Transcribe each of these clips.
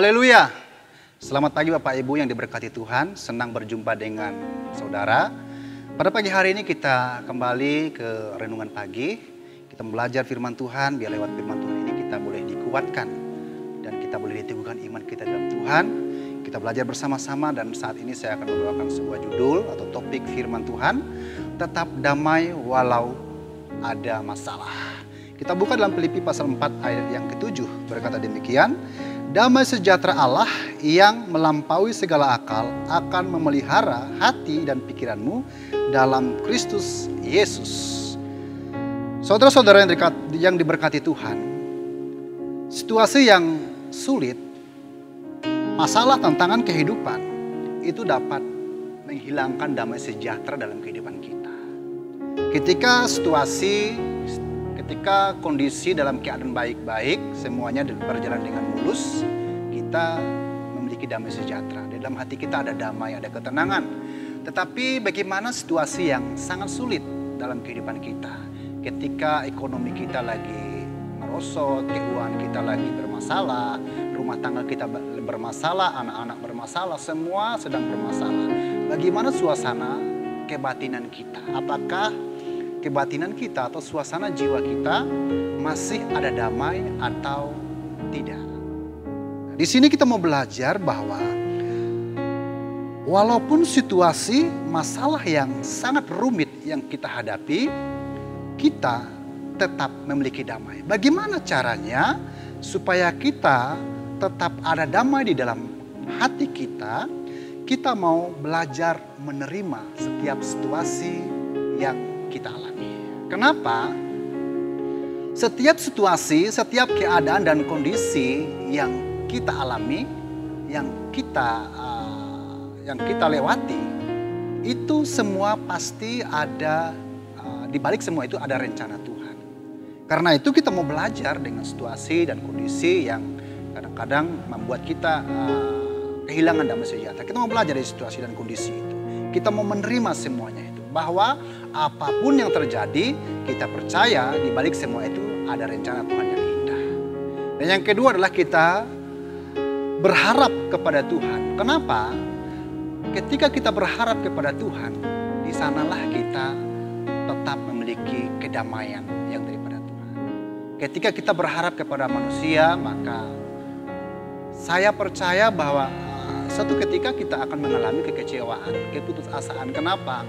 Haleluya. Selamat pagi Bapak Ibu yang diberkati Tuhan. Senang berjumpa dengan saudara. Pada pagi hari ini kita kembali ke renungan pagi. Kita belajar firman Tuhan. Biar lewat firman Tuhan ini kita boleh dikuatkan. Dan kita boleh diteguhkan iman kita dalam Tuhan. Kita belajar bersama-sama dan saat ini saya akan membawakan sebuah judul atau topik firman Tuhan. Tetap damai walau ada masalah. Kita buka dalam Filipi pasal 4 ayat yang ke-7 berkata demikian. Damai sejahtera Allah yang melampaui segala akal akan memelihara hati dan pikiranmu dalam Kristus Yesus. Saudara-saudara yang diberkati Tuhan, situasi yang sulit, masalah tantangan kehidupan itu dapat menghilangkan damai sejahtera dalam kehidupan kita. Ketika kondisi dalam keadaan baik-baik, semuanya berjalan dengan mulus, kita memiliki damai sejahtera. Di dalam hati kita ada damai, ada ketenangan. Tetapi bagaimana situasi yang sangat sulit dalam kehidupan kita? Ketika ekonomi kita lagi merosot, keuangan kita lagi bermasalah, rumah tangga kita bermasalah, anak-anak bermasalah, semua sedang bermasalah. Bagaimana suasana kebatinan kita? Apakah kebatinan kita atau suasana jiwa kita masih ada damai atau tidak? Di sini kita mau belajar bahwa walaupun situasi masalah yang sangat rumit yang kita hadapi, kita tetap memiliki damai. Bagaimana caranya supaya kita tetap ada damai di dalam hati kita? Kita mau belajar menerima setiap situasi yang kita alami. Kenapa? Setiap situasi, setiap keadaan dan kondisi yang kita alami, yang kita lewati, itu semua pasti ada, di balik semua itu ada rencana Tuhan. Karena itu kita mau belajar dengan situasi dan kondisi yang kadang-kadang membuat kita kehilangan damai sejahtera. Kita mau belajar dari situasi dan kondisi itu. Kita mau menerima semuanya itu. Bahwa apapun yang terjadi, kita percaya di balik semua itu ada rencana Tuhan yang indah. Dan yang kedua adalah kita berharap kepada Tuhan. Kenapa? Ketika kita berharap kepada Tuhan, di sanalah kita tetap memiliki kedamaian yang daripada Tuhan. Ketika kita berharap kepada manusia, maka saya percaya bahwa suatu ketika kita akan mengalami kekecewaan, keputusasaan. Kenapa?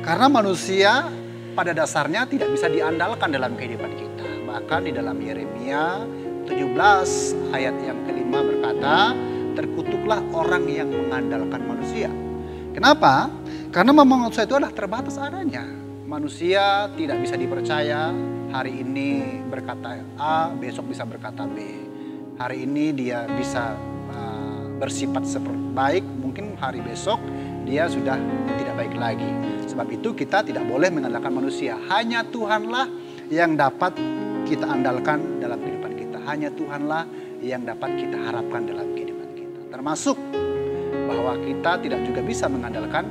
Karena manusia pada dasarnya tidak bisa diandalkan dalam kehidupan kita. Bahkan di dalam Yeremia 17 ayat yang kelima berkata, terkutuklah orang yang mengandalkan manusia. Kenapa? Karena memang manusia itu adalah terbatas adanya. Manusia tidak bisa dipercaya. Hari ini berkata A, besok bisa berkata B. Hari ini dia bisa bersifat seperti baik, mungkin hari besok dia sudah tidak baik lagi. Sebab itu kita tidak boleh mengandalkan manusia. Hanya Tuhanlah yang dapat kita andalkan dalam kehidupan kita. Hanya Tuhanlah yang dapat kita harapkan dalam kehidupan kita. Termasuk bahwa kita tidak juga bisa mengandalkan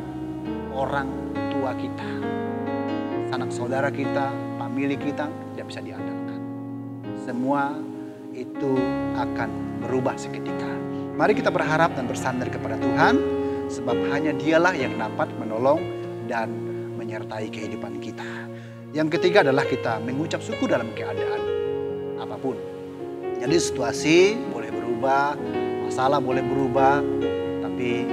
orang tua kita. Sanak saudara kita, famili kita tidak bisa diandalkan. Semua itu akan berubah seketika. Mari kita berharap dan bersandar kepada Tuhan, sebab hanya Dialah yang dapat menolong dan menyertai kehidupan kita. Yang ketiga adalah kita mengucap syukur dalam keadaan apapun. Jadi situasi boleh berubah, masalah boleh berubah, tapi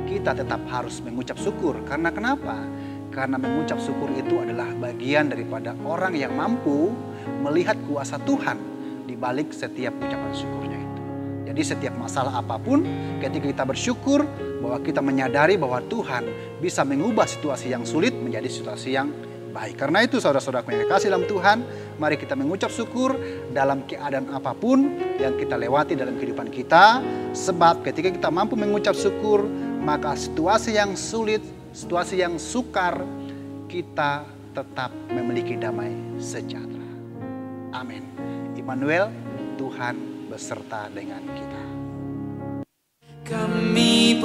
kita tetap harus mengucap syukur. Karena kenapa? Karena mengucap syukur itu adalah bagian daripada orang yang mampu melihat kuasa Tuhan di balik setiap ucapan syukurnya itu. Jadi setiap masalah apapun, ketika kita bersyukur bahwa kita menyadari bahwa Tuhan bisa mengubah situasi yang sulit menjadi situasi yang baik. Karena itu saudara-saudara yang dikasihi dalam Tuhan, mari kita mengucap syukur dalam keadaan apapun yang kita lewati dalam kehidupan kita. Sebab ketika kita mampu mengucap syukur, maka situasi yang sulit, situasi yang sukar, kita tetap memiliki damai sejahtera. Amin. Immanuel, Tuhan beserta dengan kita. Kami